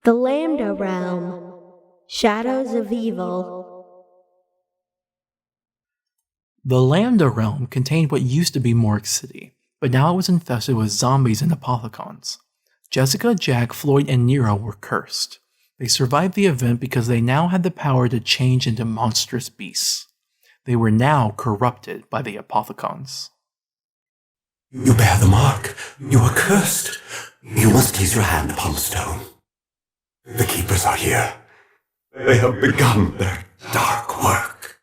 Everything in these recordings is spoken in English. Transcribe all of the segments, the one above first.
The LAMBDA Realm. Shadows of Evil. The LAMBDA Realm contained what used to be Morgue City, but now it was infested with zombies and apothecons. Jessica, Jack, Floyd, and Nero were cursed. They survived the event because they now had the power to change into monstrous beasts. They were now corrupted by the apothecons. You bear the mark. You are cursed. You must place your hand upon the stone. The keepers are here. They have begun their dark work.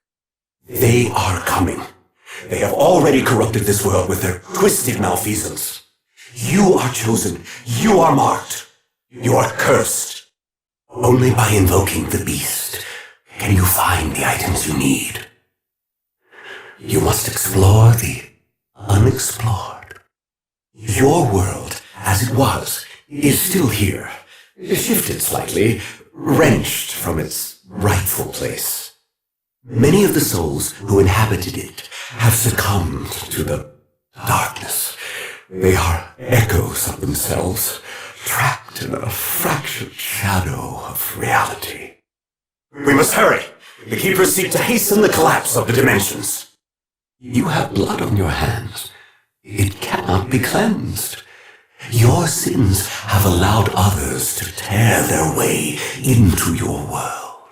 They are coming. They have already corrupted this world with their twisted malfeasance. You are chosen. You are marked. You are cursed. Only by invoking the beast can you find the items you need. You must explore the unexplored. Your world, as it was, is still here, shifted slightly, wrenched from its rightful place. Many of the souls who inhabited it have succumbed to the darkness. They are echoes of themselves, trapped in a fractured shadow of reality. We must hurry! The keepers seek to hasten the collapse of the dimensions. You have blood on your hands. It cannot be cleansed. Your sins have allowed others to tear their way into your world.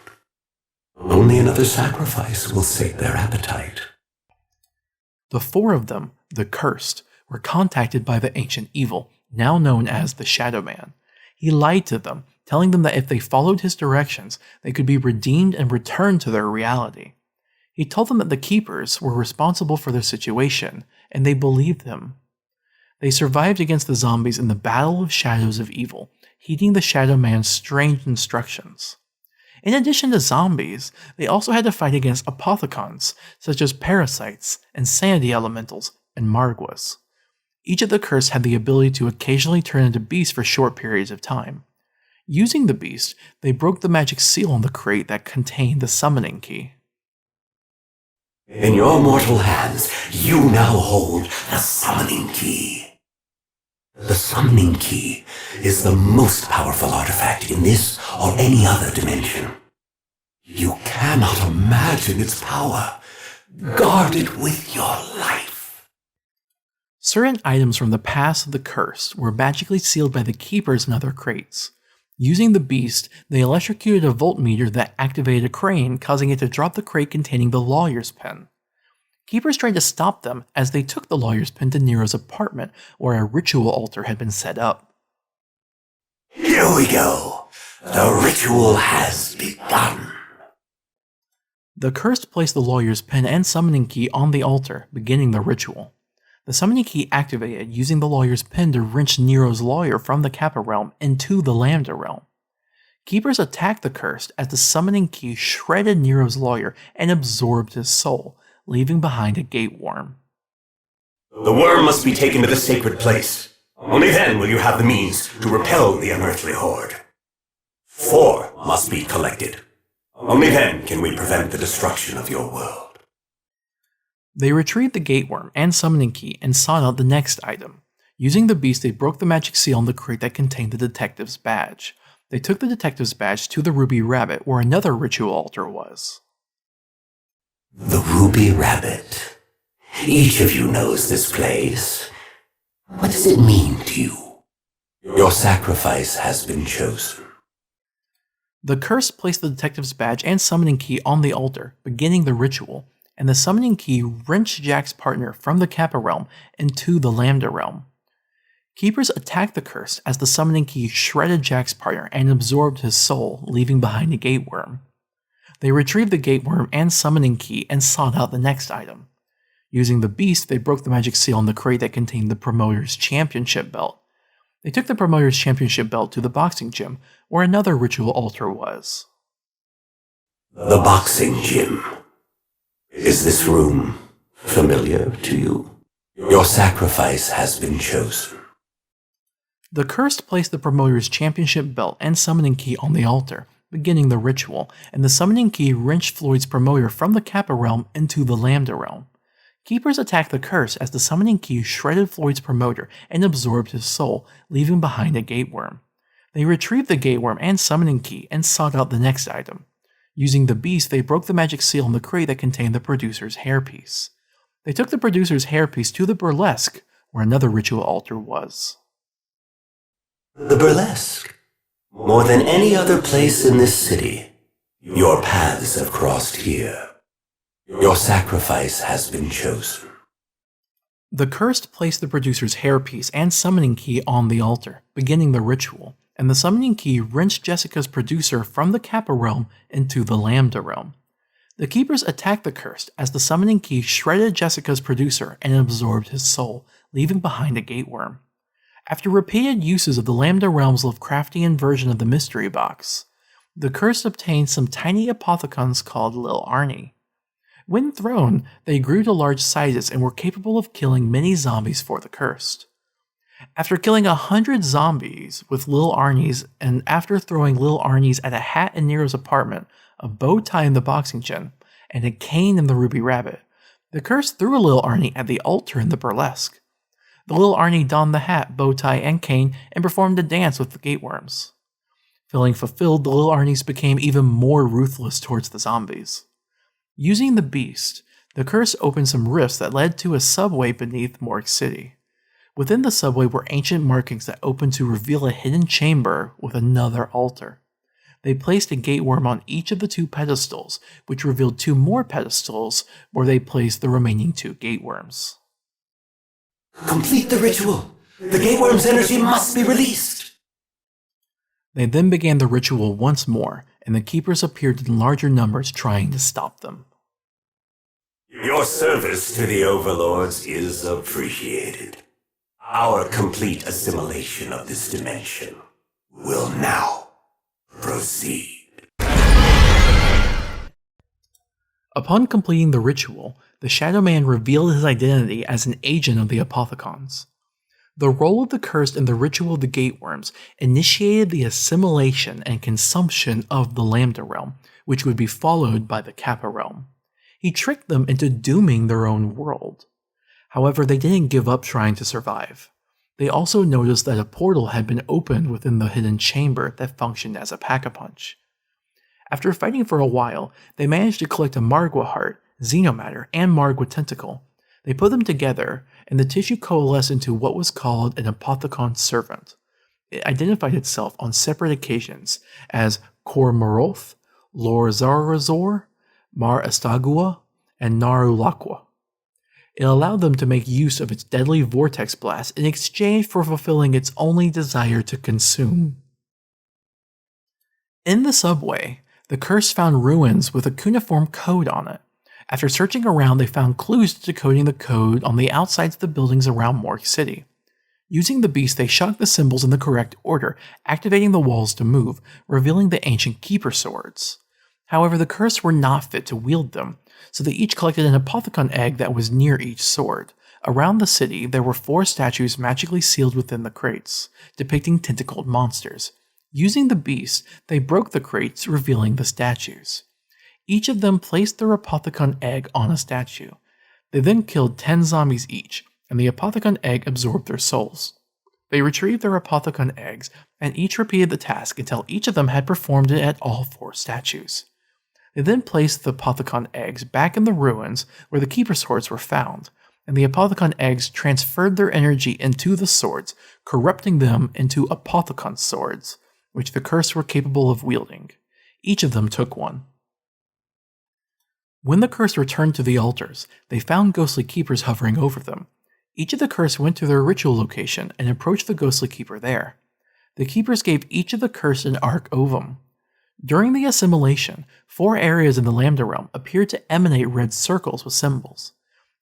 Only another sacrifice will sate their appetite. The four of them, the cursed, were contacted by the ancient evil, now known as the Shadowman. He lied to them, telling them that if they followed his directions, they could be redeemed and returned to their reality. He told them that the keepers were responsible for their situation, and they believed him. They survived against the zombies in the Battle of Shadows of Evil, heeding the Shadowman's strange instructions. In addition to zombies, they also had to fight against apothecons, such as parasites, insanity elementals, and margwas. Each of the cursed had the ability to occasionally turn into beasts for short periods of time. Using the beast, they broke the magic seal on the crate that contained the summoning key. In your mortal hands, you now hold the summoning key. The summoning key is the most powerful artifact in this or any other dimension. You cannot imagine its power. Guard it with your life. Certain items from the past of the cursed were magically sealed by the keepers in other crates. Using the beast, they electrocuted a voltmeter that activated a crane, causing it to drop the crate containing the lawyer's pen. Keepers tried to stop them as they took the lawyer's pen to Nero's apartment, where a ritual altar had been set up. Here we go. The ritual has begun. The cursed placed the lawyer's pen and summoning key on the altar, beginning the ritual. The summoning key activated using the lawyer's pen to wrench Nero's lawyer from the Kappa realm into the LAMBDA realm. Keepers attacked the cursed as the summoning key shredded Nero's lawyer and absorbed his soul, leaving behind a gate worm. The worm must be taken to the sacred place. Only then will you have the means to repel the unearthly horde. 4 must be collected. Only then can we prevent the destruction of your world. They retrieved the gateworm and summoning key and sought out the next item. Using the beast, they broke the magic seal on the crate that contained the detective's badge. They took the detective's badge to the Ruby Rabbit, where another ritual altar was. The Ruby Rabbit. Each of you knows this place. What does it mean to you? Your sacrifice has been chosen. The cursed placed the detective's badge and summoning key on the altar, beginning the ritual, and the summoning key wrenched Jack's partner from the Kappa realm into the LAMBDA realm. Keepers attacked the cursed as the summoning key shredded Jack's partner and absorbed his soul, leaving behind a gateworm. They retrieved the gateworm and summoning key and sought out the next item. Using the beast, they broke the magic seal on the crate that contained the promoter's championship belt. They took the promoter's championship belt to the boxing gym, where another ritual altar was. The boxing gym. Is this room familiar to you? Your sacrifice has been chosen. The cursed placed the promoter's championship belt and summoning key on the altar, beginning the ritual, and the summoning key wrenched Floyd's promoter from the Kappa realm into the LAMBDA realm. Keepers attacked the curse as the summoning key shredded Floyd's promoter and absorbed his soul, leaving behind a gateworm. They retrieved the gateworm and summoning key and sought out the next item. Using the beast, they broke the magic seal in the crate that contained the producer's hairpiece. They took the producer's hairpiece to the burlesque, where another ritual altar was. The burlesque. More than any other place in this city, your paths have crossed here. Your sacrifice has been chosen. The cursed placed the producer's hairpiece and summoning key on the altar, beginning the ritual, and the summoning key wrenched Jessica's producer from the Kappa realm into the LAMBDA realm. The keepers attacked the cursed as the summoning key shredded Jessica's producer and absorbed his soul, leaving behind a gateworm. After repeated uses of the LAMBDA realm's Lovecraftian version of the mystery box, the cursed obtained some tiny apothecons called Lil Arnie. When thrown, they grew to large sizes and were capable of killing many zombies for the cursed. After killing 100 zombies with Lil Arnie's, and after throwing Lil Arnie's at a hat in Nero's apartment, a bow tie in the boxing gym, and a cane in the Ruby Rabbit, the cursed threw a Lil Arnie at the altar in the burlesque. The Lil Arnie donned the hat, bow tie, and cane and performed a dance with the gateworms. Feeling fulfilled, the Lil Arnies became even more ruthless towards the zombies. Using the beast, the curse opened some rifts that led to a subway beneath Morgue City. Within the subway were ancient markings that opened to reveal a hidden chamber with another altar. They placed a gateworm on each of the 2 pedestals, which revealed 2 more pedestals where they placed the remaining 2 gateworms. Complete the ritual. The gateworm's energy must be released. They then began the ritual once more, and the keepers appeared in larger numbers trying to stop them. Your service to the overlords is appreciated. Our complete assimilation of this dimension will now proceed. Upon completing the ritual, the Shadowman revealed his identity as an agent of the Apothecons. The role of the cursed in the ritual of the gateworms initiated the assimilation and consumption of the LAMBDA realm, which would be followed by the Kappa realm. He tricked them into dooming their own world. However, they didn't give up trying to survive. They also noticed that a portal had been opened within the hidden chamber that functioned as a pack-a-punch. After fighting for a while, they managed to collect a Margwa heart, Xenomatter, and Margwa tentacle. They put them together, and the tissue coalesced into what was called an Apothecon servant. It identified itself on separate occasions as Kor Moroth, Lor Zarazor, Mar Astagua, and Narulaqua. It allowed them to make use of its deadly vortex blast in exchange for fulfilling its only desire to consume. In the subway, the curse found ruins with a cuneiform code on it. After searching around, they found clues to decoding the code on the outsides of the buildings around Morgue City. Using the beast, they shocked the symbols in the correct order, activating the walls to move, revealing the ancient keeper swords. However, the cursed were not fit to wield them, so they each collected an Apothecon egg that was near each sword. Around the city, there were 4 statues magically sealed within the crates, depicting tentacled monsters. Using the beast, they broke the crates, revealing the statues. Each of them placed their Apothecon egg on a statue. They then killed 10 zombies each, and the Apothecon egg absorbed their souls. They retrieved their Apothecon eggs, and each repeated the task until each of them had performed it at all 4 statues. They then placed the Apothecon eggs back in the ruins where the keeper swords were found, and the Apothecon eggs transferred their energy into the swords, corrupting them into Apothecon swords, which the cursed were capable of wielding. Each of them took one. When the cursed returned to the altars, they found ghostly keepers hovering over them. Each of the cursed went to their ritual location and approached the ghostly keeper there. The keepers gave each of the cursed an arc ovum. During the assimilation, 4 areas in the LAMBDA realm appeared to emanate red circles with symbols.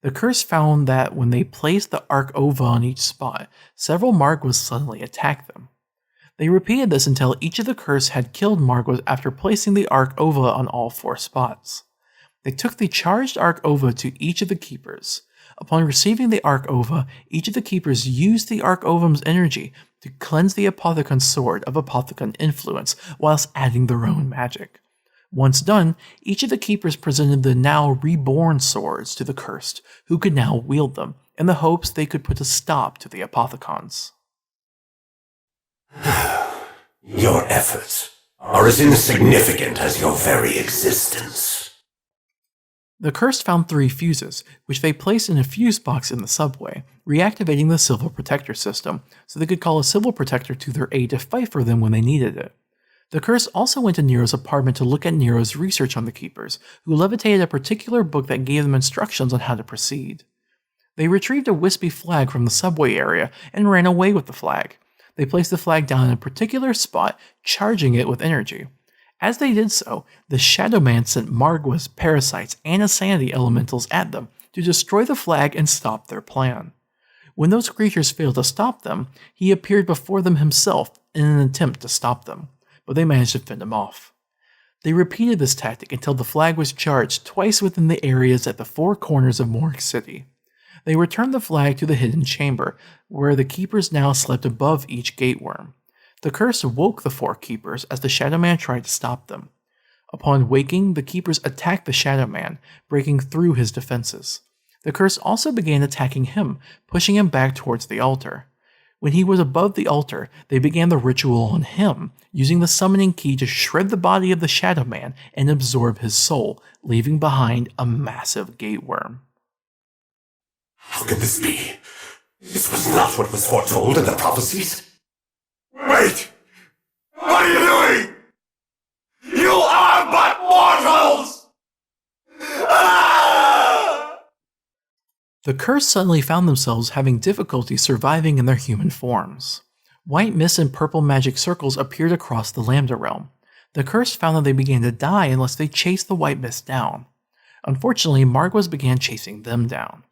The curse found that when they placed the arc ova on each spot, several Margwas suddenly attacked them. They repeated this until each of the curse had killed Margwas after placing the arc ova on all 4 spots. They took the charged arc ova to each of the keepers. Upon receiving the arc ova, each of the keepers used the arc ovum's energy to cleanse the Apothecon sword of Apothecon influence whilst adding their own magic. Once done, each of the keepers presented the now reborn swords to the cursed, who could now wield them, in the hopes they could put a stop to the Apothecons. Your efforts are as insignificant as your very existence. The Cursed found 3 fuses, which they placed in a fuse box in the subway, reactivating the Civil Protector system so they could call a Civil Protector to their aid to fight for them when they needed it. The Cursed also went to Nero's apartment to look at Nero's research on the Keepers, who levitated a particular book that gave them instructions on how to proceed. They retrieved a wispy flag from the subway area and ran away with the flag. They placed the flag down in a particular spot, charging it with energy. As they did so, the Shadowman sent Margwa's parasites and insanity elementals at them to destroy the flag and stop their plan. When those creatures failed to stop them, he appeared before them himself in an attempt to stop them, but they managed to fend him off. They repeated this tactic until the flag was charged twice within the areas at the 4 corners of Morgue City. They returned the flag to the hidden chamber, where the Keepers now slept above each gateworm. The Curse woke the 4 Keepers as the Shadowman tried to stop them. Upon waking, the Keepers attacked the Shadowman, breaking through his defenses. The Curse also began attacking him, pushing him back towards the altar. When he was above the altar, they began the ritual on him, using the summoning key to shred the body of the Shadowman and absorb his soul, leaving behind a massive gateworm. How could this be? This was not what was foretold in the prophecies. Wait! What are you doing? You are but mortals! Ah! The Cursed suddenly found themselves having difficulty surviving in their human forms. White mist and purple magic circles appeared across the LAMBDA realm. The Cursed found that they began to die unless they chased the white mist down. Unfortunately, Margwas began chasing them down.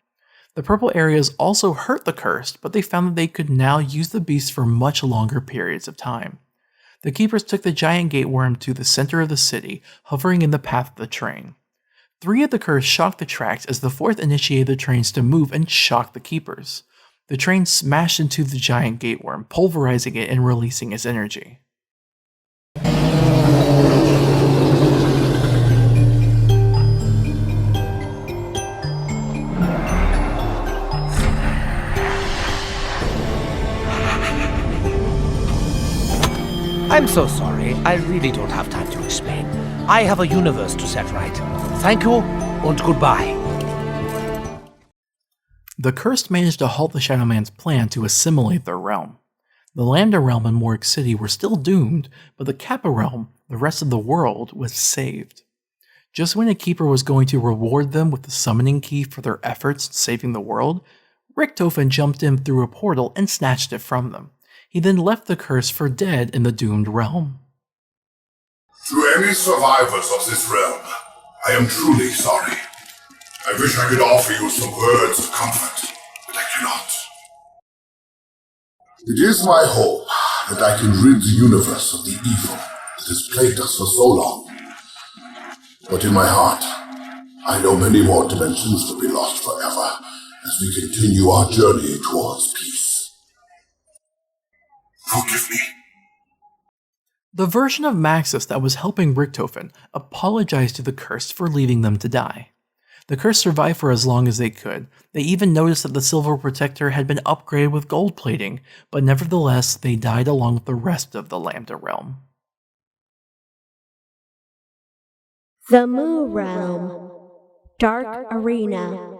The purple areas also hurt the Cursed, but they found that they could now use the beast for much longer periods of time. The Keepers took the giant gateworm to the center of the city, hovering in the path of the train. 3 of the Cursed shocked the tracks as the 4th initiated the trains to move and shock the Keepers. The train smashed into the giant gateworm, pulverizing it and releasing its energy. I'm so sorry. I really don't have time to explain. I have a universe to set right. Thank you, and goodbye. The Cursed managed to halt the Shadowman's plan to assimilate their realm. The LAMBDA realm and Morgue City were still doomed, but the Kappa realm, the rest of the world, was saved. Just when a Keeper was going to reward them with the summoning key for their efforts in saving the world, Richtofen jumped in through a portal and snatched it from them. He then left the Curse for dead in the doomed realm. To any survivors of this realm, I am truly sorry. I wish I could offer you some words of comfort, but I cannot. It is my hope that I can rid the universe of the evil that has plagued us for so long. But in my heart, I know many more dimensions will be lost forever as we continue our journey towards peace. Forgive me. The version of Maxis that was helping Richtofen apologized to the Cursed for leaving them to die. The Cursed survived for as long as they could. They even noticed that the Silver Protector had been upgraded with gold plating, but nevertheless, they died along with the rest of the LAMBDA realm. The Mu Realm. Dark Arena.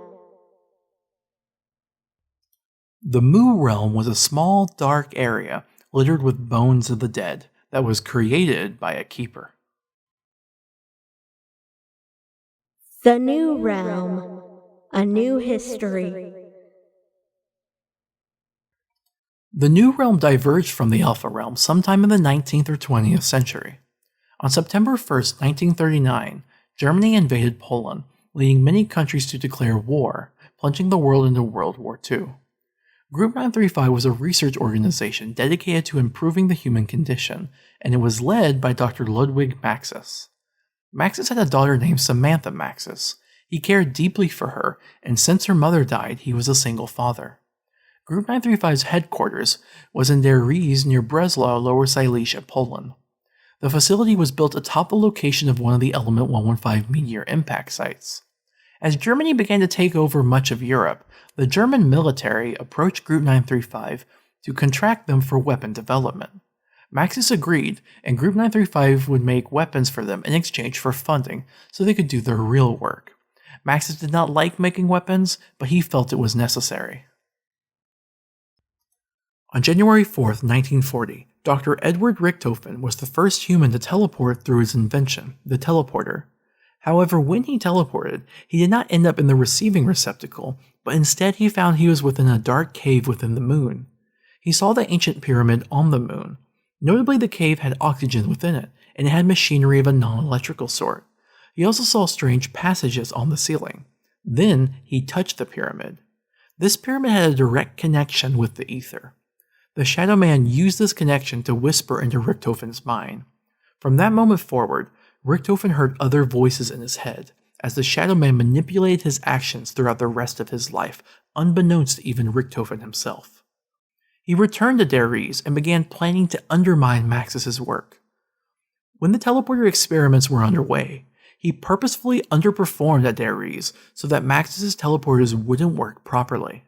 The Mu realm was a small, dark area littered with bones of the dead that was created by a Keeper. The New Realm. A New History. The New Realm diverged from the Alpha Realm sometime in the 19th or 20th century. On September 1st, 1939, Germany invaded Poland, leading many countries to declare war, plunging the world into World War II. Group 935 was a research organization dedicated to improving the human condition, and it was led by Dr. Ludwig Maxis. Maxis had a daughter named Samantha Maxis. He cared deeply for her, and since her mother died, he was a single father. Group 935's headquarters was in Der Ries near Breslau, Lower Silesia, Poland. The facility was built atop the location of one of the Element 115 meteor impact sites. As Germany began to take over much of Europe, the German military approached Group 935 to contract them for weapon development. Maxis agreed, and Group 935 would make weapons for them in exchange for funding so they could do their real work. Maxis did not like making weapons, but he felt it was necessary. On January 4th, 1940, Dr. Edward Richtofen was the first human to teleport through his invention, the teleporter. However, when he teleported, he did not end up in the receiving receptacle, but instead he found he was within a dark cave within the moon. He saw the ancient pyramid on the moon. Notably, the cave had oxygen within it, and it had machinery of a non-electrical sort. He also saw strange passages on the ceiling. Then he touched the pyramid. This pyramid had a direct connection with the ether. The Shadowman used this connection to whisper into Richtofen's mind. From that moment forward, Richtofen heard other voices in his head, as the Shadowman manipulated his actions throughout the rest of his life, unbeknownst to even Richtofen himself. He returned to v.III and began planning to undermine Maxis' work. When the teleporter experiments were underway, he purposefully underperformed at v.III so that Maxis' teleporters wouldn't work properly.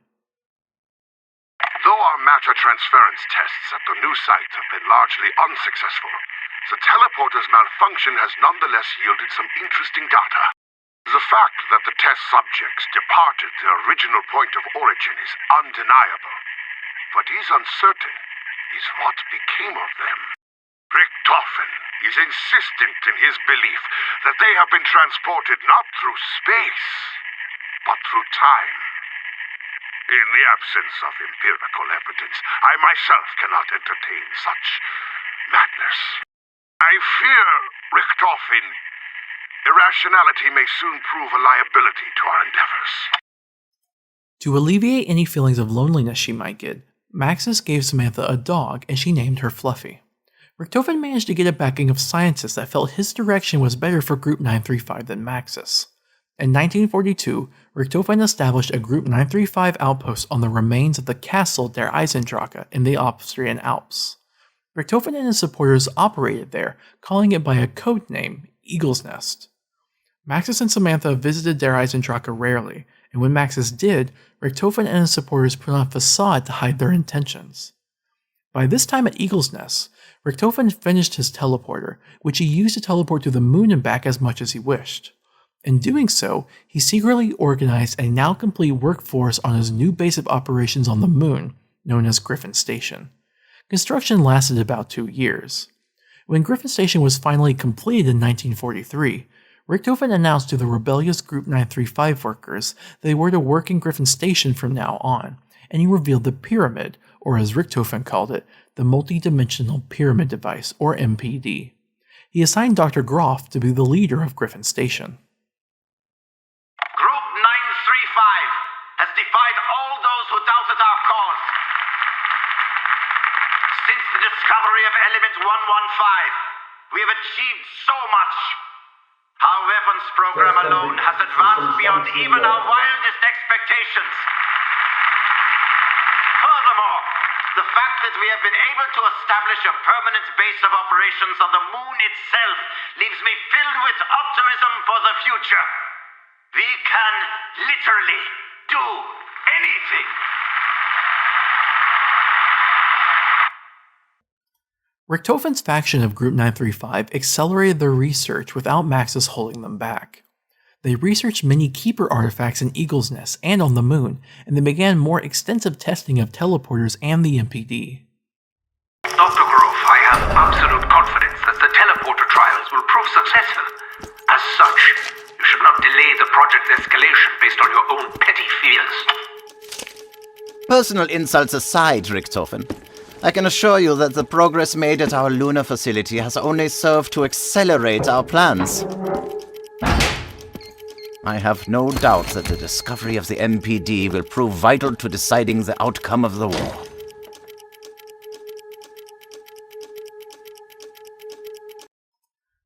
Though our matter transference tests at the new site have been largely unsuccessful, the teleporter's malfunction has nonetheless yielded some interesting data. The fact that the test subjects departed their original point of origin is undeniable. What is uncertain is what became of them. Richtofen is insistent in his belief that they have been transported not through space, but through time. In the absence of empirical evidence, I myself cannot entertain such madness. I fear, Richtofen, irrationality may soon prove a liability to our endeavors. To alleviate any feelings of loneliness she might get, Maxis gave Samantha a dog and she named her Fluffy. Richtofen managed to get a backing of scientists that felt his direction was better for Group 935 than Maxis. In 1942, Richtofen established a Group 935 outpost on the remains of the castle der Eisendrache in the Austrian Alps. Richtofen and his supporters operated there, calling it by a code name, Eagle's Nest. Maxis and Samantha visited der Eisendrache rarely, and when Maxis did, Richtofen and his supporters put on a facade to hide their intentions. By this time at Eagle's Nest, Richtofen finished his teleporter, which he used to teleport to the moon and back as much as he wished. In doing so, he secretly organized a now complete workforce on his new base of operations on the moon, known as Griffin Station. Construction lasted about 2 years. When Griffin Station was finally completed in 1943, Richtofen announced to the rebellious Group 935 workers they were to work in Griffin Station from now on, and he revealed the pyramid, or as Richtofen called it, the Multi-Dimensional Pyramid Device, or MPD. He assigned Dr. Groff to be the leader of Griffin Station. Group 935 has defied all those who doubted our cause. Since the discovery of element 115, we have achieved so much. Our weapons program alone has advanced beyond even our wildest expectations. Furthermore, the fact that we have been able to establish a permanent base of operations on the moon itself leaves me filled with optimism for the future. We can literally do anything. Richtofen's faction of Group 935 accelerated their research without Maxis holding them back. They researched many Keeper artifacts in Eagle's Nest and on the moon, and they began more extensive testing of teleporters and the MPD. Dr. Groff, I have absolute confidence that the teleporter trials will prove successful. As such, you should not delay the project's escalation based on your own petty fears. Personal insults aside, Richtofen, I can assure you that the progress made at our lunar facility has only served to accelerate our plans. I have no doubt that the discovery of the MPD will prove vital to deciding the outcome of the war.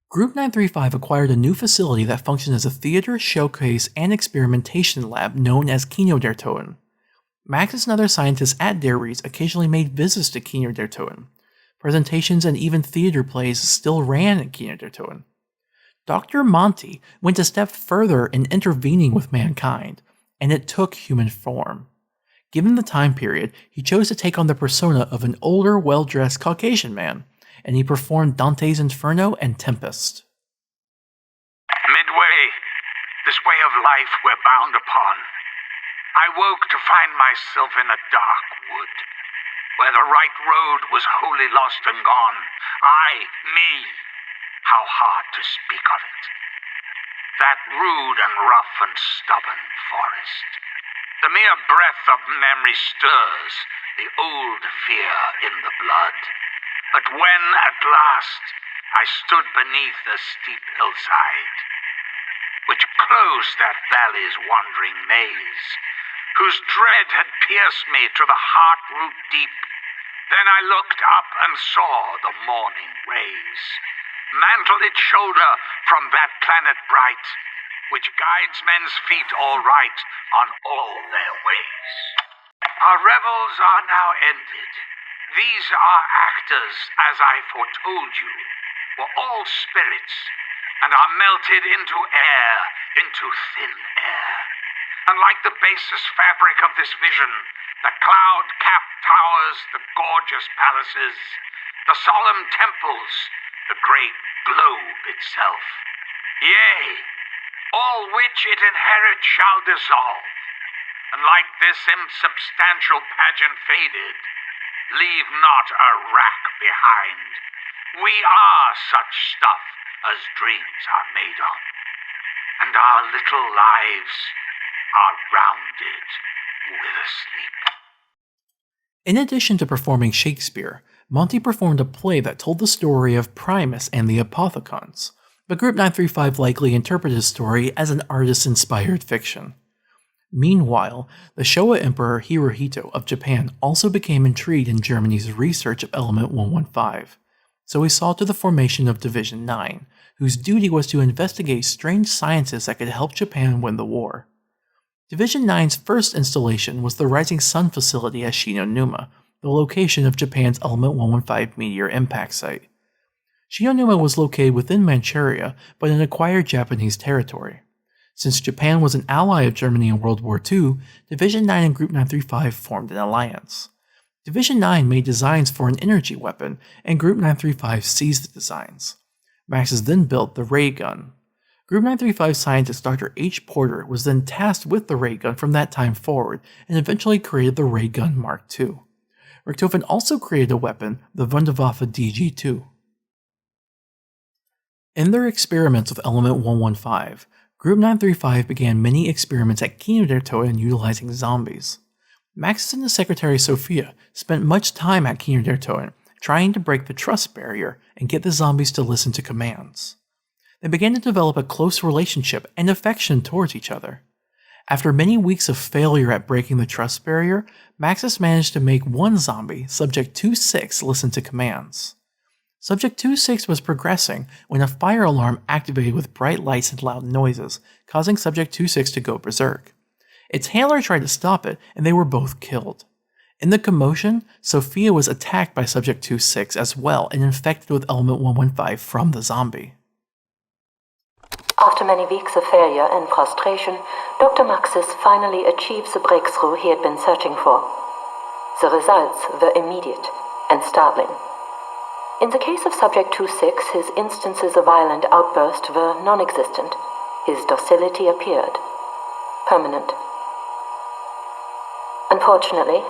Group 935 acquired a new facility that functioned as a theater, showcase, and experimentation lab known as Kino der Toten. Maxis and other scientists at v.III occasionally made visits to Kino der Toten. Presentations and even theater plays still ran at Kino der Toten. Dr. Monty went a step further in intervening with mankind, and it took human form. Given the time period, he chose to take on the persona of an older, well-dressed Caucasian man, and he performed Dante's Inferno and Tempest. Midway, this way of life we're bound upon, I woke to find myself in a dark wood, where the right road was wholly lost and gone. Me, how hard to speak of it. That rude and rough and stubborn forest. The mere breath of memory stirs the old fear in the blood. But when, at last, I stood beneath a steep hillside, which closed that valley's wandering maze, whose dread had pierced me to the heart-root deep, then I looked up and saw the morning rays mantle its shoulder from that planet bright, which guides men's feet aright on all their ways. Our revels are now ended. These are actors, as I foretold you, were all spirits, and are melted into air, into thin air. And like the basest fabric of this vision, the cloud-capped towers, the gorgeous palaces, the solemn temples, the great globe itself. Yea, all which it inherits shall dissolve, and like this insubstantial pageant faded, leave not a rack behind. We are such stuff as dreams are made on, and our little lives are rounded with a sleep. In addition to performing Shakespeare, Monty performed a play that told the story of Primus and the Apothecons, but Group 935 likely interpreted his story as an artist-inspired fiction. Meanwhile, the Showa Emperor Hirohito of Japan also became intrigued in Germany's research of Element 115, so he saw to the formation of Division 9, whose duty was to investigate strange sciences that could help Japan win the war. Division 9's first installation was the Rising Sun facility at Shinonuma, the location of Japan's Element 115 meteor impact site. Shinonuma was located within Manchuria, but in acquired Japanese territory. Since Japan was an ally of Germany in World War II, Division 9 and Group 935 formed an alliance. Division 9 made designs for an energy weapon, and Group 935 seized the designs. Maxis then built the ray gun. Group 935 scientist Dr. H. Porter was then tasked with the ray gun from that time forward, and eventually created the ray gun Mark II. Richthofen also created a weapon, the Wunderwaffe DG-2. In their experiments with Element 115, Group 935 began many experiments at Kino der Toten utilizing zombies. Maxis and his secretary Sophia spent much time at Kino der Toten trying to break the trust barrier and get the zombies to listen to commands. They began to develop a close relationship and affection towards each other. After many weeks of failure at breaking the trust barrier, Maxis managed to make one zombie, Subject 2-6, listen to commands. Subject 2-6 was progressing when a fire alarm activated with bright lights and loud noises, causing Subject 2-6 to go berserk. Its handler tried to stop it, and they were both killed. In the commotion, Sophia was attacked by Subject 2-6 as well and infected with Element 115 from the zombie. After many weeks of failure and frustration, Dr. Maxis finally achieves the breakthrough he had been searching for. The results were immediate and startling. In the case of Subject 2-6, his instances of violent outburst were non-existent. His docility appeared permanent. Unfortunately,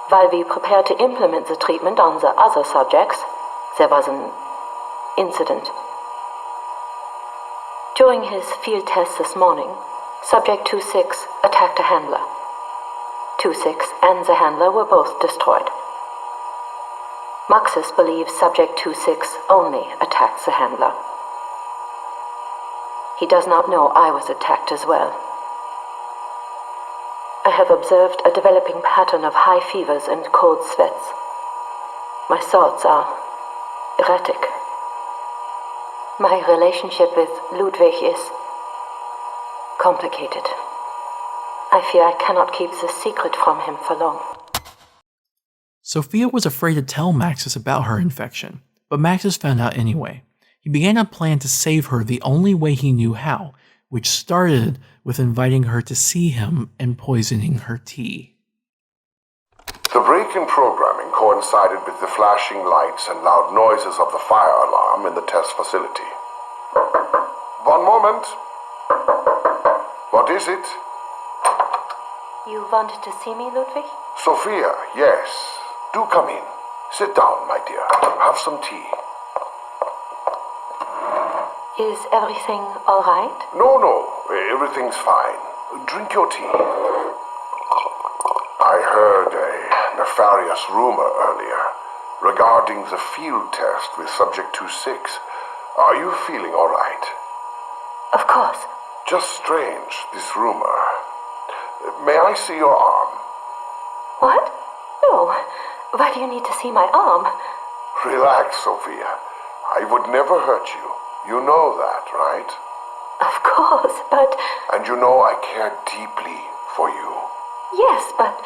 while we prepared to implement the treatment on the other subjects, there was an incident. During his field test this morning, Subject 2-6 attacked a handler. 2-6 and the handler were both destroyed. Maxis believes Subject 2-6 only attacked the handler. He does not know I was attacked as well. I have observed a developing pattern of high fevers and cold sweats. My thoughts are erratic. My relationship with Ludwig is complicated. I fear I cannot keep this secret from him for long. Sophia was afraid to tell Maxis about her infection, but Maxis found out anyway. He began a plan to save her the only way he knew how, which started with inviting her to see him and poisoning her tea. The break awakened programming coincided with the flashing lights and loud noises of the fire alarm in the test facility. One moment. What is it? You wanted to see me, Ludwig? Sophia, yes. Do come in. Sit down, my dear. Have some tea. Is everything all right? No, everything's fine. Drink your tea. I heard a nefarious rumor earlier regarding the field test with Subject 26. Are you feeling all right? Of course. Just strange, this rumor. May I see your arm? What? No. Why do you need to see my arm? Relax, Sophia. I would never hurt you. You know that, right? Of course, but... And you know I care deeply for you. Yes, but...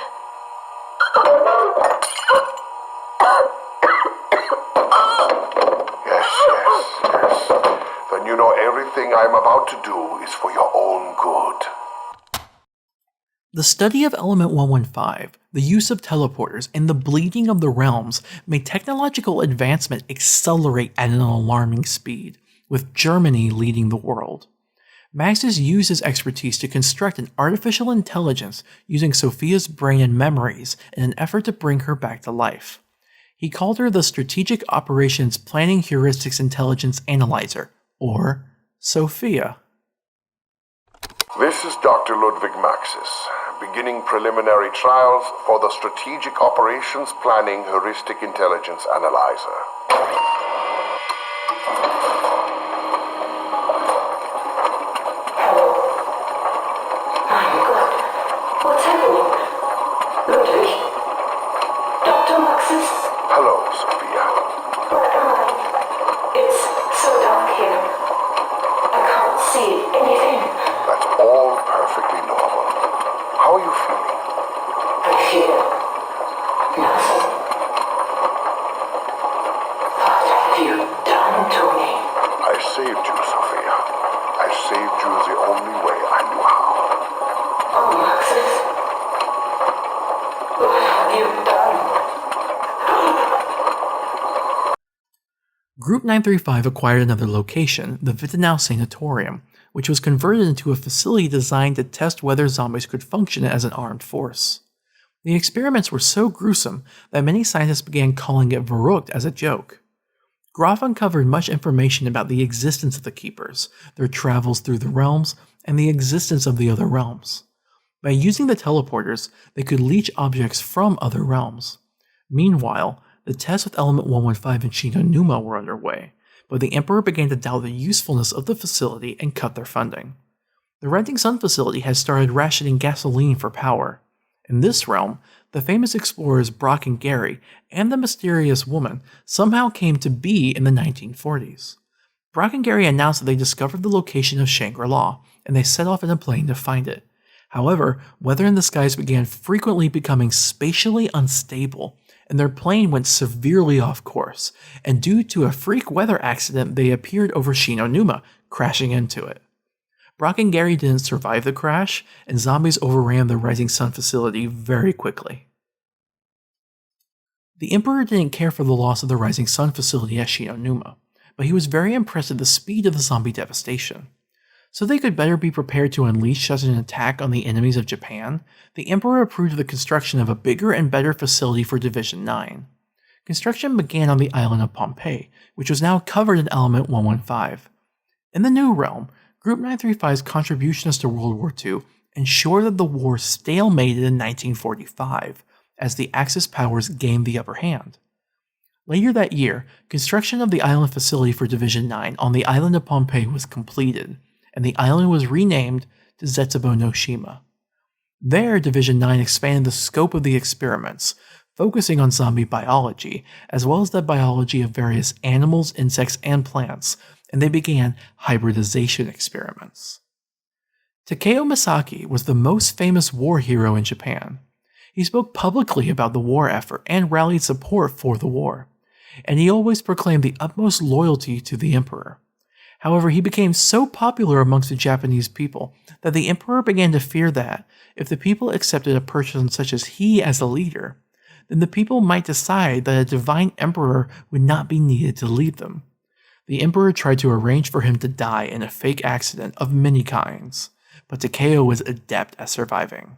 Yes. Then you know everything I'm about to do is for your own good. The study of Element 115, the use of teleporters, and the bleeding of the realms made technological advancement accelerate at an alarming speed, with Germany leading the world. Maxis used his expertise to construct an artificial intelligence using Sophia's brain and memories in an effort to bring her back to life. He called her the Strategic Operations Planning Heuristics Intelligence Analyzer, or Sophia. This is Dr. Ludwig Maxis, beginning preliminary trials for the Strategic Operations Planning Heuristic Intelligence Analyzer. What's happening? Ludwig? Dr. Maxis? Hello, Sophia. Where am I? It's so dark here. I can't see anything. That's all perfectly normal. How are you feeling? I feel nothing. What have you done to me? I saved you, Sophia. I saved you the only way I knew how. Oh, Maxis. What have you done? Group 935 acquired another location, the Wittenau Sanatorium, which was converted into a facility designed to test whether zombies could function as an armed force. The experiments were so gruesome that many scientists began calling it verrückt as a joke. Graf uncovered much information about the existence of the Keepers, their travels through the realms, and the existence of the other realms. By using the teleporters, they could leech objects from other realms. Meanwhile, the tests with Element 115 and Shino-Numa were underway, but the Emperor began to doubt the usefulness of the facility and cut their funding. The Rising Sun facility had started rationing gasoline for power. In this realm, the famous explorers Brock and Gary and the mysterious woman somehow came to be in the 1940s. Brock and Gary announced that they discovered the location of Shangri-La, and they set off in a plane to find it. However, weather in the skies began frequently becoming spatially unstable, and their plane went severely off course, and due to a freak weather accident they appeared over Shino-Numa, crashing into it. Brock and Gary didn't survive the crash, and zombies overran the Rising Sun facility very quickly. The Emperor didn't care for the loss of the Rising Sun facility at Shino-Numa, but he was very impressed at the speed of the zombie devastation. So they could better be prepared to unleash such an attack on the enemies of Japan, the Emperor approved the construction of a bigger and better facility for Division 9. Construction began on the island of Pompeii, which was now covered in Element 115. In the new realm, Group 935's contributions to World War II ensured that the war stalemated in 1945, as the Axis powers gained the upper hand. Later that year, construction of the island facility for Division 9 on the island of Pompeii was completed, and the island was renamed to Zetsubo no Shima. There, Division 9 expanded the scope of the experiments, focusing on zombie biology, as well as the biology of various animals, insects, and plants, and they began hybridization experiments. Takeo Misaki was the most famous war hero in Japan. He spoke publicly about the war effort and rallied support for the war, and he always proclaimed the utmost loyalty to the Emperor. However, he became so popular amongst the Japanese people that the Emperor began to fear that, if the people accepted a person such as he as a leader, then the people might decide that a divine emperor would not be needed to lead them. The emperor tried to arrange for him to die in a fake accident of many kinds, but Takeo was adept at surviving.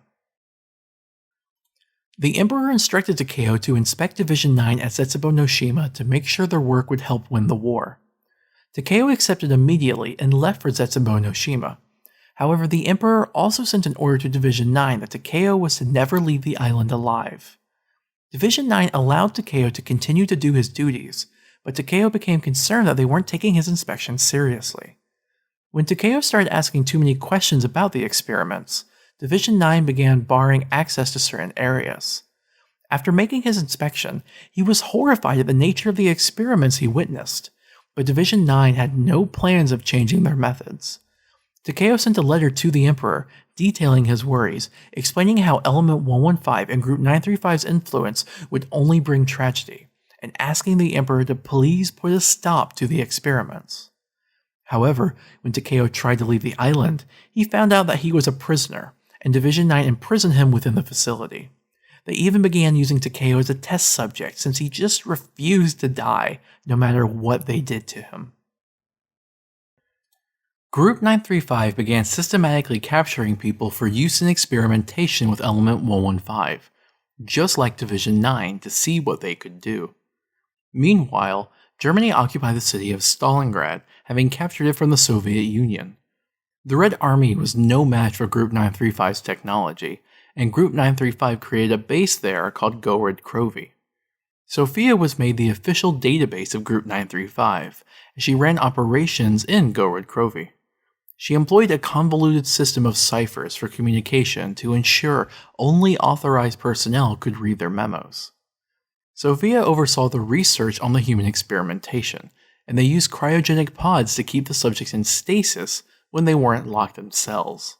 The emperor instructed Takeo to inspect Division 9 at Zetsubo no Shima to make sure their work would help win the war. Takeo accepted immediately and left for Zetsubo no Shima. However, the emperor also sent an order to Division 9 that Takeo was to never leave the island alive. Division 9 allowed Takeo to continue to do his duties, but Takeo became concerned that they weren't taking his inspections seriously. When Takeo started asking too many questions about the experiments, Division 9 began barring access to certain areas. After making his inspection, he was horrified at the nature of the experiments he witnessed, but Division 9 had no plans of changing their methods. Takeo sent a letter to the Emperor detailing his worries, explaining how Element 115 and Group 935's influence would only bring tragedy, and asking the Emperor to please put a stop to the experiments. However, when Takeo tried to leave the island, he found out that he was a prisoner, and Division 9 imprisoned him within the facility. They even began using Takeo as a test subject since he just refused to die, no matter what they did to him. Group 935 began systematically capturing people for use in experimentation with Element 115, just like Division 9 to see what they could do. Meanwhile, Germany occupied the city of Stalingrad, having captured it from the Soviet Union. The Red Army was no match for Group 935's technology, and Group 935 created a base there called Gorod Krovi. Sophia was made the official database of Group 935, and she ran operations in Gorod Krovi. She employed a convoluted system of ciphers for communication to ensure only authorized personnel could read their memos. Sophia oversaw the research on the human experimentation, and they used cryogenic pods to keep the subjects in stasis when they weren't locked in cells.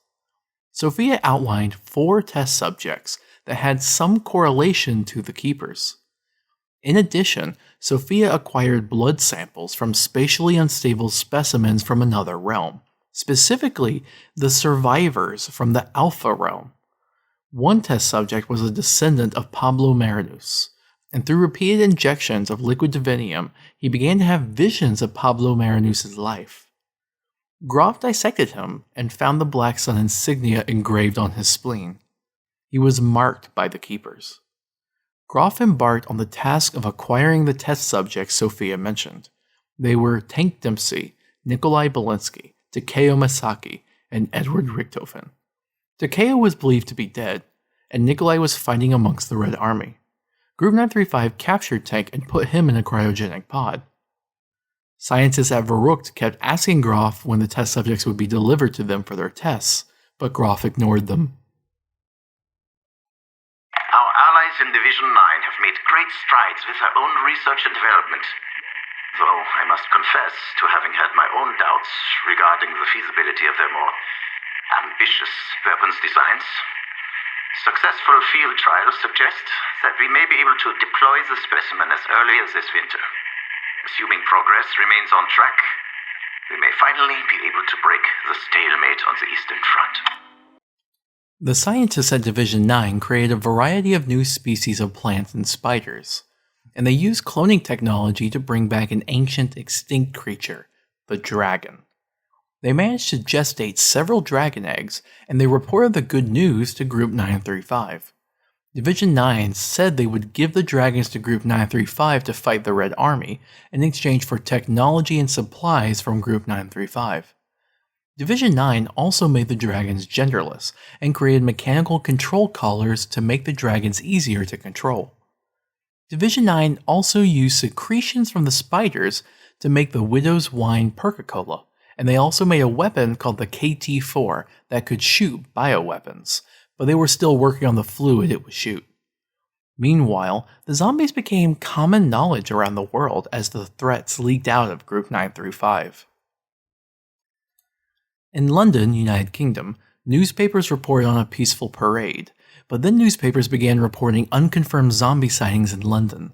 Sophia outlined 4 test subjects that had some correlation to the keepers. In addition, Sophia acquired blood samples from spatially unstable specimens from another realm, specifically the survivors from the Alpha realm. One test subject was a descendant of Pablo Marinus, and through repeated injections of liquid divinium, he began to have visions of Pablo Marinus' life. Groff dissected him and found the Black Sun insignia engraved on his spleen. He was marked by the Keepers. Groff embarked on the task of acquiring the test subjects Sophia mentioned. They were Tank Dempsey, Nikolai Belinsky, Takeo Masaki, and Edward Richtofen. Takeo was believed to be dead, and Nikolai was fighting amongst the Red Army. Group 935 captured Tank and put him in a cryogenic pod. Scientists at Verrucht kept asking Groff when the test subjects would be delivered to them for their tests, but Groff ignored them. Our allies in Division 9 have made great strides with their own research and development, though I must confess to having had my own doubts regarding the feasibility of their more ambitious weapons designs. Successful field trials suggest that we may be able to deploy the specimen as early as this winter. Assuming progress remains on track, we may finally be able to break the stalemate on the Eastern Front. The scientists at Division 9 created a variety of new species of plants and spiders, and they used cloning technology to bring back an ancient extinct creature, the dragon. They managed to gestate several dragon eggs, and they reported the good news to Group 935. Division 9 said they would give the dragons to Group 935 to fight the Red Army in exchange for technology and supplies from Group 935. Division 9 also made the dragons genderless and created mechanical control collars to make the dragons easier to control. Division 9 also used secretions from the spiders to make the Widow's Wine Perca-Cola, and they also made a weapon called the KT-4 that could shoot bioweapons, but they were still working on the fluid it would shoot. Meanwhile, the zombies became common knowledge around the world as the threats leaked out of Group 935. In London, United Kingdom, newspapers reported on a peaceful parade, but then newspapers began reporting unconfirmed zombie sightings in London.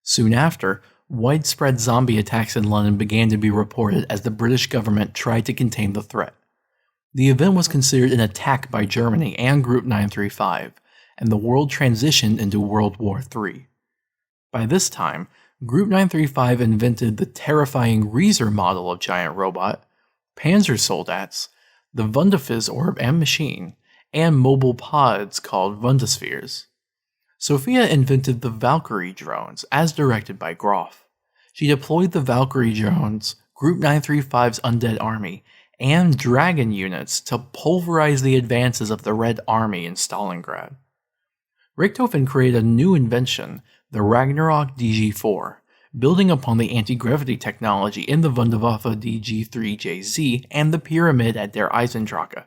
Soon after, widespread zombie attacks in London began to be reported as the British government tried to contain the threat. The event was considered an attack by Germany and Group 935, and the world transitioned into World War III. By this time, Group 935 invented the terrifying Reezer model of giant robot, Panzer Soldats, the Wunderfizz orb and machine, and mobile pods called Wunderspheres. Sophia invented the Valkyrie drones, as directed by Groff. She deployed the Valkyrie drones, Group 935's undead army, and Dragon units to pulverize the advances of the Red Army in Stalingrad. Richthofen created a new invention, the Ragnarok DG4, building upon the anti-gravity technology in the Wunderwaffe DG3JZ and the pyramid at Der Eisendrache.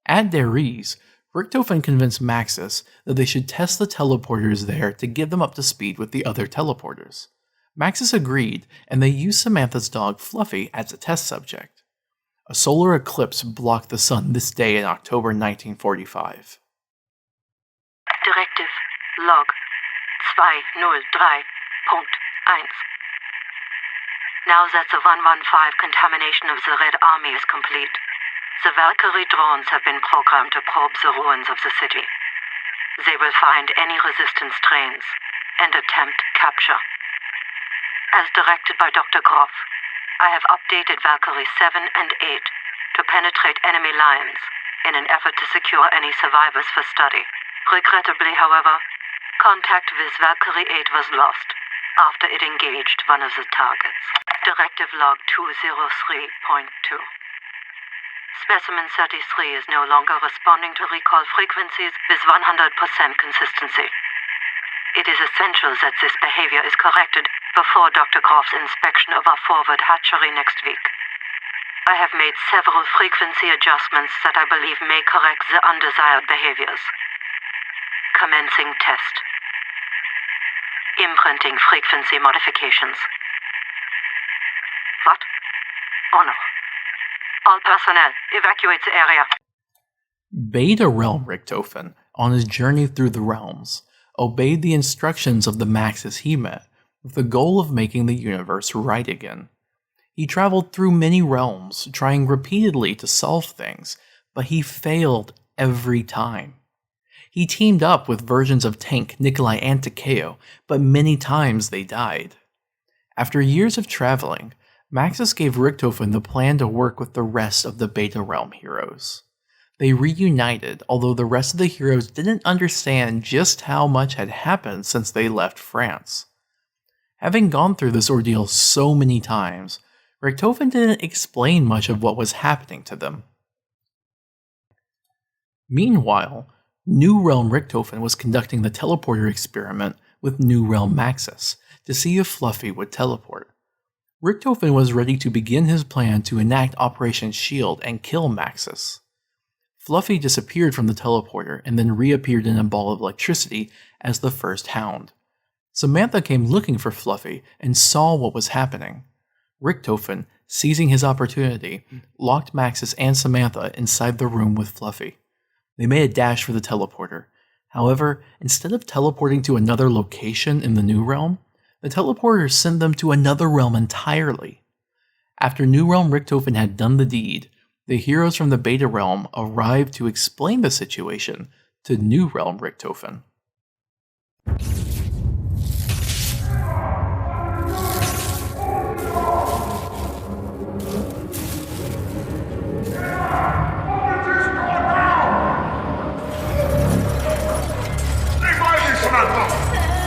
At Der Ries, Richthofen convinced Maxis that they should test the teleporters there to get them up to speed with the other teleporters. Maxis agreed, and they used Samantha's dog Fluffy as a test subject. A solar eclipse blocked the sun this day in October 1945. Directive Log 203.1. Now that the 115 contamination of the Red Army is complete, the Valkyrie drones have been programmed to probe the ruins of the city. They will find any resistance trains and attempt capture. As directed by Dr. Groff, I have updated Valkyrie 7 and 8 to penetrate enemy lines in an effort to secure any survivors for study. Regrettably, however, contact with Valkyrie 8 was lost after it engaged one of the targets. Directive Log 203.2. Specimen 33 is no longer responding to recall frequencies with 100% consistency. It is essential that this behavior is corrected before Dr. Groff's inspection of our forward hatchery next week. I have made several frequency adjustments that I believe may correct the undesired behaviors. Commencing test. Imprinting frequency modifications. What? Oh no. All personnel, evacuate the area. Beta Realm Richthofen, on his journey through the realms, obeyed the instructions of the Maxis he met, with the goal of making the universe right again. He traveled through many realms, trying repeatedly to solve things, but he failed every time. He teamed up with versions of Tank, Nikolai, and Takeo, but many times they died. After years of traveling, Maxis gave Richthofen the plan to work with the rest of the Beta Realm heroes. They reunited, although the rest of the heroes didn't understand just how much had happened since they left France. Having gone through this ordeal so many times, Richthofen didn't explain much of what was happening to them. Meanwhile, New Realm Richthofen was conducting the teleporter experiment with New Realm Maxis to see if Fluffy would teleport. Richthofen was ready to begin his plan to enact Operation Shield and kill Maxis. Fluffy disappeared from the teleporter and then reappeared in a ball of electricity as the first hound. Samantha came looking for Fluffy and saw what was happening. Richthofen, seizing his opportunity, locked Maxis and Samantha inside the room with Fluffy. They made a dash for the teleporter. However, instead of teleporting to another location in the New Realm, the teleporter sent them to another realm entirely. After New Realm Richthofen had done the deed, the heroes from the Beta Realm arrived to explain the situation to New Realm Richthofen.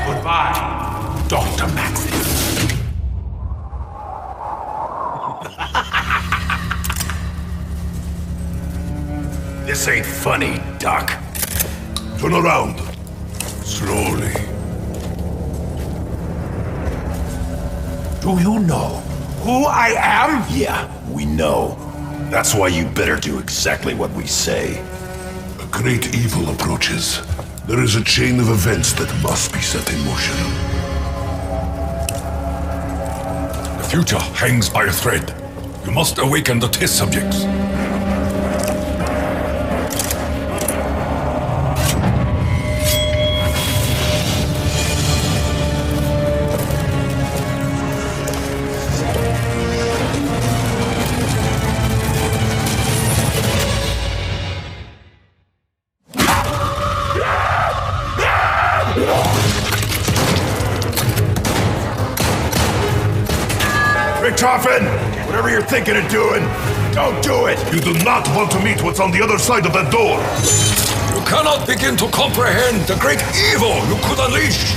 Goodbye, Dr. Maxis. This ain't funny, Doc. Turn around. Slowly. Do you know who I am? Yeah, we know. That's why you better do exactly what we say. A great evil approaches. There is a chain of events that must be set in motion. The future hangs by a thread. You must awaken the test subjects. Richthofen! Whatever you're thinking of doing, don't do it! You do not want to meet what's on the other side of that door! You cannot begin to comprehend the great evil you could unleash!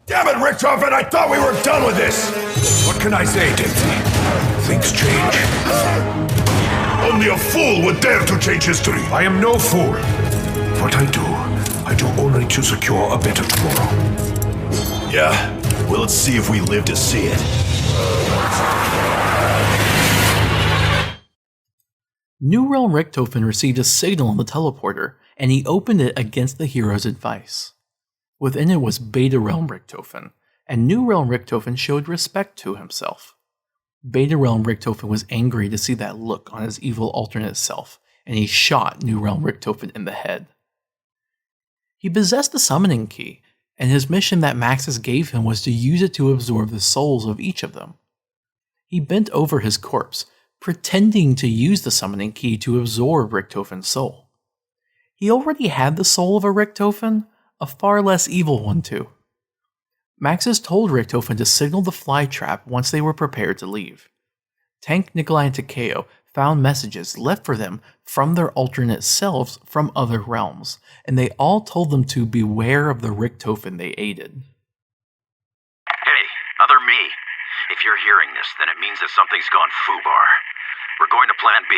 Damn it, Richthofen! I thought we were done with this! What can I say, Dempsey? Things change. Only a fool would dare to change history! I am no fool. What I do only to secure a better tomorrow. Yeah, well, let's see if we live to see it. New Realm Richthofen received a signal on the teleporter, and he opened it against the hero's advice. Within it was Beta Realm Richthofen, and New Realm Richthofen showed respect to himself. Beta Realm Richthofen was angry to see that look on his evil alternate self, and he shot New Realm Richthofen in the head. He possessed the summoning key, and his mission that Maxis gave him was to use it to absorb the souls of each of them. He bent over his corpse, pretending to use the summoning key to absorb Richthofen's soul. He already had the soul of a Richthofen, a far less evil one too. Maxis told Richthofen to signal the fly trap once they were prepared to leave. Tank, Nikolai, and Takeo found messages left for them from their alternate selves from other realms, and they all told them to beware of the Richthofen they aided. Hey, other me. If you're hearing this, then it means that something's gone foobar. We're going to Plan B.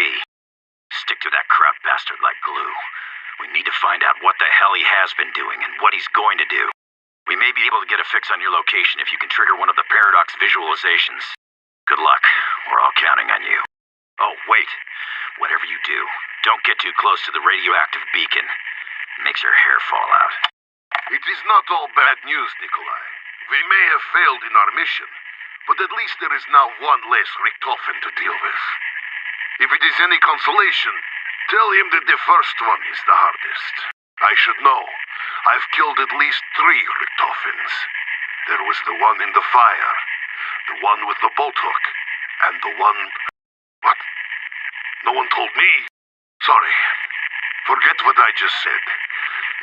Stick to that crab bastard like glue. We need to find out what the hell he has been doing and what he's going to do. We may be able to get a fix on your location if you can trigger one of the paradox visualizations. Good luck. We're all counting on you. Oh, wait. Whatever you do, don't get too close to the radioactive beacon. It makes your hair fall out. It is not all bad news, Nikolai. We may have failed in our mission, but at least there is now one less Richthofen to deal with. If it is any consolation, tell him that the first one is the hardest. I should know. I've killed at least 3 Richthofens. There was the one in the fire, the one with the bolt hook, and the one... What? No one told me? Sorry. Forget what I just said.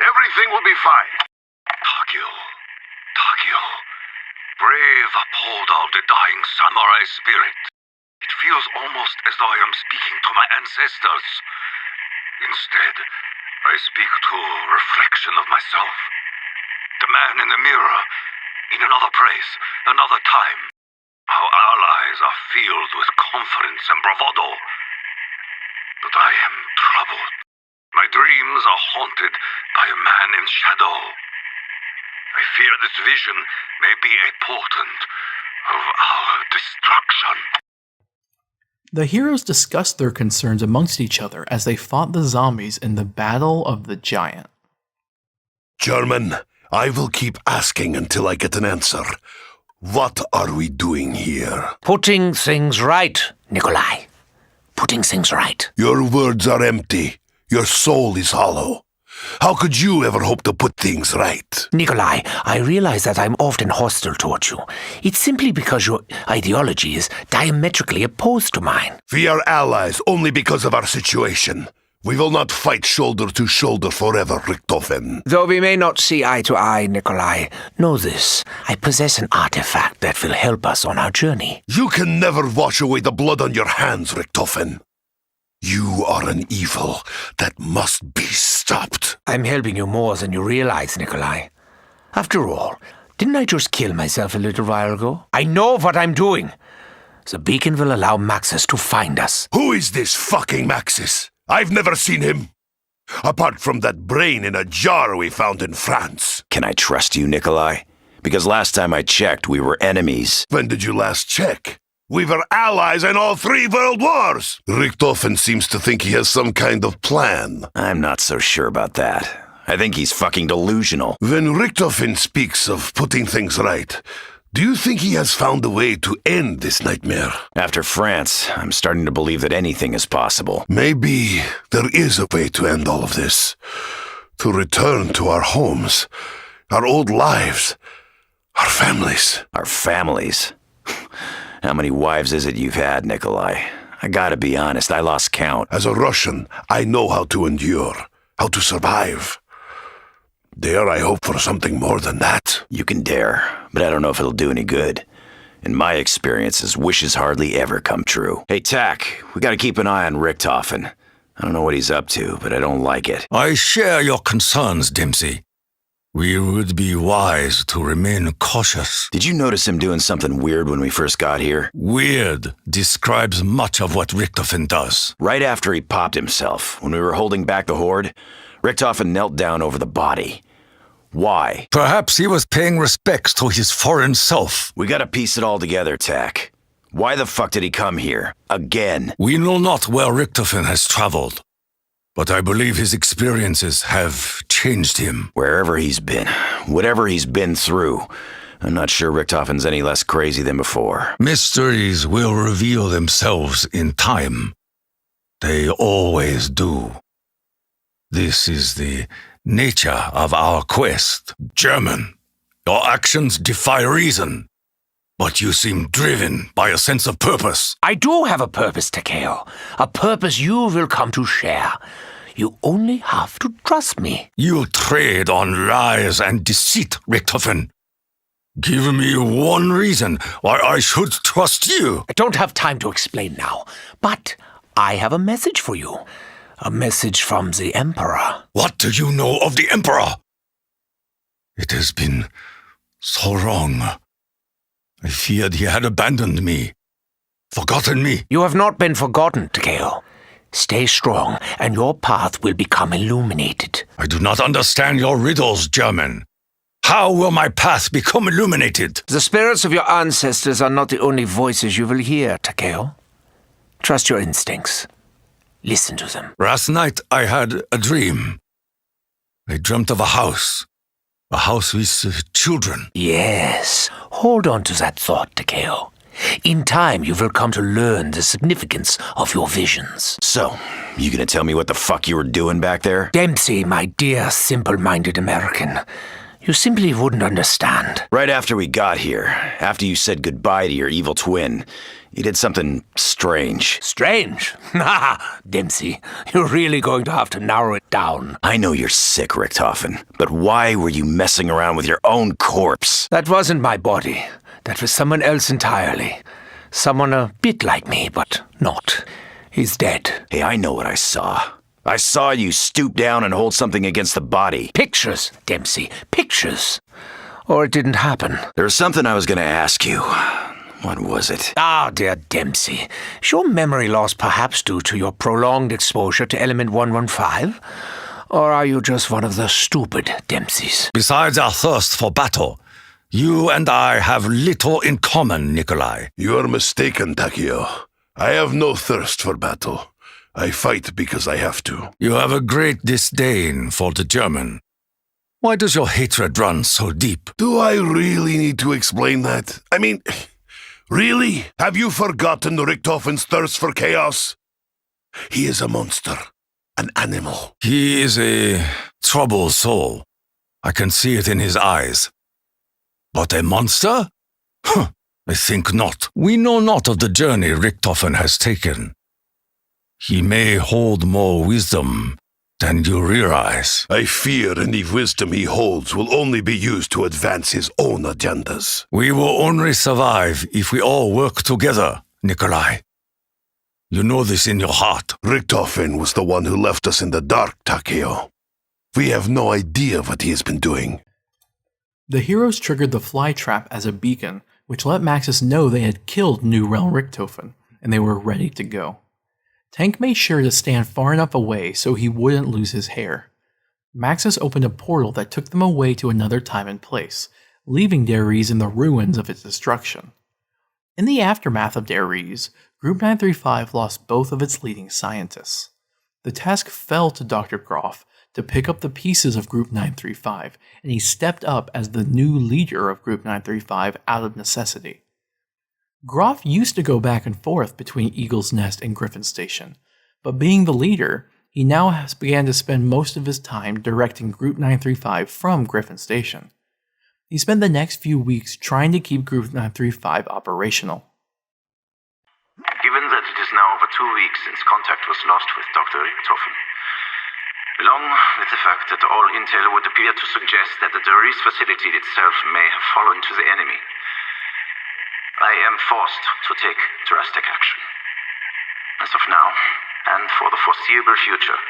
Everything will be fine. Takeo. Brave upholder of the dying samurai spirit. It feels almost as though I am speaking to my ancestors. Instead, I speak to a reflection of myself. The man in the mirror, in another place, another time. Our allies are filled with confidence and bravado. But I am troubled. My dreams are haunted by a man in shadow. I fear this vision may be a portent of our destruction. The heroes discussed their concerns amongst each other as they fought the zombies in the Battle of the Giant. German, I will keep asking until I get an answer. What are we doing here? Putting things right, Nikolai. Putting things right. Your words are empty. Your soul is hollow. How could you ever hope to put things right? Nikolai, I realize that I'm often hostile towards you. It's simply because your ideology is diametrically opposed to mine. We are allies only because of our situation. We will not fight shoulder to shoulder forever, Richthofen. Though we may not see eye to eye, Nikolai, know this. I possess an artifact that will help us on our journey. You can never wash away the blood on your hands, Richthofen. You are an evil that must be stopped. I'm helping you more than you realize, Nikolai. After all, didn't I just kill myself a little while ago? I know what I'm doing. The beacon will allow Maxis to find us. Who is this fucking Maxis? I've never seen him. Apart from that brain in a jar we found in France. Can I trust you, Nikolai? Because last time I checked, we were enemies. When did you last check? We were allies in all 3 world wars! Richthofen seems to think he has some kind of plan. I'm not so sure about that. I think he's fucking delusional. When Richthofen speaks of putting things right, Do you think he has found a way to end this nightmare? After France, I'm starting to believe that anything is possible. Maybe there is a way to end all of this. To return to our homes, our old lives, our families. Our families? How many wives is it you've had, Nikolai? I gotta be honest, I lost count. As a Russian, I know how to endure, how to survive. Dare I hope for something more than that? You can dare, but I don't know if it'll do any good. In my experiences, wishes hardly ever come true. Hey, Tack, we gotta keep an eye on Richthofen. I don't know what he's up to, but I don't like it. I share your concerns, Dempsey. We would be wise to remain cautious. Did you notice him doing something weird when we first got here? Weird describes much of what Richthofen does. Right after he popped himself, when we were holding back the horde, Richthofen knelt down over the body. Why? Perhaps he was paying respects to his foreign self. We gotta piece it all together, Tack. Why the fuck did he come here? Again? We know not where Richthofen has traveled, but I believe his experiences have changed him. Wherever he's been, whatever he's been through, I'm not sure Richthofen's any less crazy than before. Mysteries will reveal themselves in time. They always do. This is the nature of our quest. German, your actions defy reason, but you seem driven by a sense of purpose. I do have a purpose, Takeo. A purpose you will come to share. You only have to trust me. You trade on lies and deceit, Richthofen. Give me one reason why I should trust you. I don't have time to explain now, but I have a message for you. A message from the Emperor. What do you know of the Emperor? It has been so long. I feared he had abandoned me, forgotten me. You have not been forgotten, Takeo. Stay strong, and your path will become illuminated. I do not understand your riddles, German. How will my path become illuminated? The spirits of your ancestors are not the only voices you will hear, Takeo. Trust your instincts. Listen to them. Last night I had a dream. I dreamt of a house with children. Yes, hold on to that thought, Takeo. In time, you will come to learn the significance of your visions. So, you gonna tell me what the fuck you were doing back there? Dempsey, my dear, simple-minded American, you simply wouldn't understand. Right after we got here, after you said goodbye to your evil twin, you did something strange. Strange? Ha! Dempsey, you're really going to have to narrow it down. I know you're sick, Richthofen, but why were you messing around with your own corpse? That wasn't my body. That was someone else entirely. Someone a bit like me, but not. He's dead. Hey, I know what I saw. I saw you stoop down and hold something against the body. Pictures, Dempsey, pictures. Or it didn't happen. There was something I was going to ask you. What was it? Ah, dear Dempsey. Is your memory loss perhaps due to your prolonged exposure to element 115? Or are you just one of the stupid Dempseys? Besides our thirst for battle, you and I have little in common, Nikolai. You are mistaken, Takeo. I have no thirst for battle. I fight because I have to. You have a great disdain for the German. Why does your hatred run so deep? Do I really need to explain that? I mean, really? Have you forgotten Richthofen's thirst for chaos? He is a monster, an animal. He is a troubled soul. I can see it in his eyes. But a monster? Huh, I think not. We know not of the journey Richthofen has taken. He may hold more wisdom than you realize. I fear any wisdom he holds will only be used to advance his own agendas. We will only survive if we all work together, Nikolai. You know this in your heart. Richthofen was the one who left us in the dark, Takeo. We have no idea what he has been doing. The heroes triggered the fly trap as a beacon, which let Maxis know they had killed New Realm Richthofen, and they were ready to go. Tank made sure to stand far enough away so he wouldn't lose his hair. Maxis opened a portal that took them away to another time and place, leaving DeRise in the ruins of its destruction. In the aftermath of DeRise, Group 935 lost both of its leading scientists. The task fell to Dr. Groff to pick up the pieces of Group 935, and he stepped up as the new leader of Group 935 out of necessity. Groff used to go back and forth between Eagle's Nest and Griffin Station, but being the leader, he now began to spend most of his time directing Group 935 from Griffin Station. He spent the next few weeks trying to keep Group 935 operational. Given that it is now over 2 weeks since contact was lost with Dr. Richtofen, along with the fact that all intel would appear to suggest that the Doris facility itself may have fallen to the enemy, I am forced to take drastic action. As of now, and for the foreseeable future,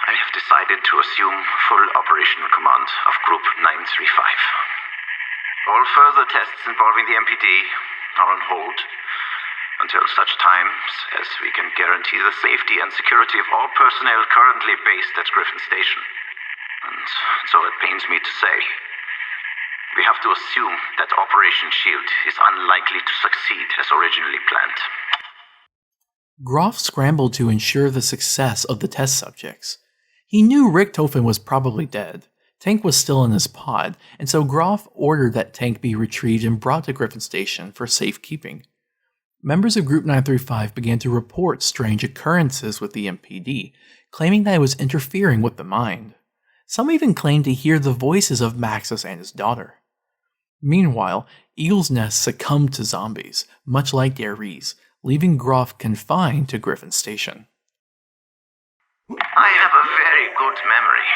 I have decided to assume full operational command of Group 935. All further tests involving the MPD are on hold until such times as we can guarantee the safety and security of all personnel currently based at Griffin Station. And so it pains me to say, we have to assume that Operation SHIELD is unlikely to succeed as originally planned. Groff scrambled to ensure the success of the test subjects. He knew Richtofen was probably dead. Tank was still in his pod, and so Groff ordered that Tank be retrieved and brought to Griffin Station for safekeeping. Members of Group 935 began to report strange occurrences with the MPD, claiming that it was interfering with the mind. Some even claimed to hear the voices of Maxis and his daughter. Meanwhile, Eagle's Nest succumbed to zombies, much like Darius, leaving Groff confined to Griffin Station. I have a very good memory.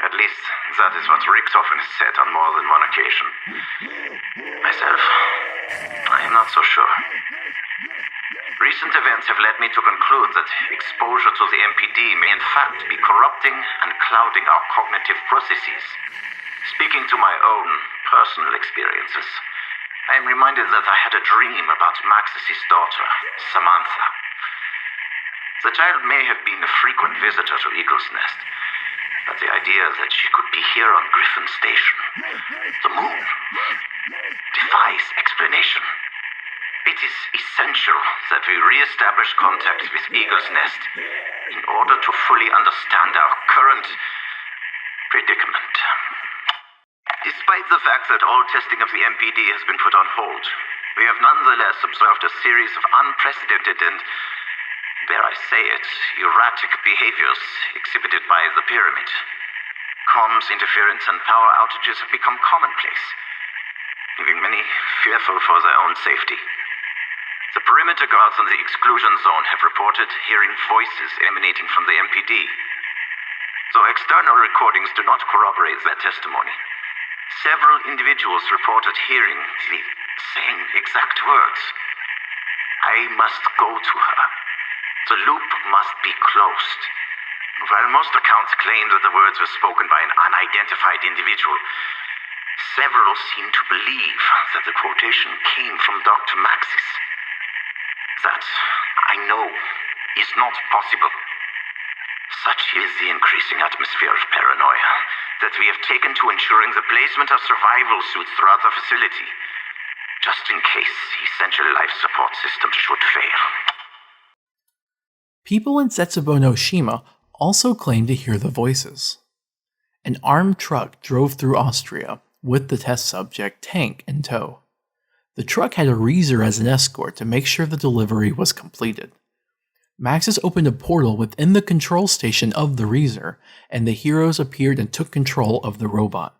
At least, that is what Richtofen has said on more than one occasion. Myself, I am not so sure. Recent events have led me to conclude that exposure to the MPD may in fact be corrupting and clouding our cognitive processes. Speaking to my own personal experiences, I am reminded that I had a dream about Maxis' daughter, Samantha. The child may have been a frequent visitor to Eagle's Nest, but the idea that she could be here on Griffin Station, the moon, defies explanation. It is essential that we re-establish contact with Eagle's Nest in order to fully understand our current predicament. Despite the fact that all testing of the MPD has been put on hold, we have nonetheless observed a series of unprecedented and, dare I say it, erratic behaviors exhibited by the pyramid. Comms interference and power outages have become commonplace, leaving many fearful for their own safety. The perimeter guards in the exclusion zone have reported hearing voices emanating from the MPD. Though external recordings do not corroborate their testimony, several individuals reported hearing the same exact words. I must go to her. The loop must be closed. While most accounts claim that the words were spoken by an unidentified individual, several seem to believe that the quotation came from Dr. Maxis. That, I know, is not possible. Such is the increasing atmosphere of paranoia that we have taken to ensuring the placement of survival suits throughout the facility, just in case essential life support systems should fail. People in Setsubo no Shima also claimed to hear the voices. An armed truck drove through Austria with the test subject Tank in tow. The truck had a Reezer as an escort to make sure the delivery was completed. Maxis opened a portal within the control station of the Reezer, and the heroes appeared and took control of the robot.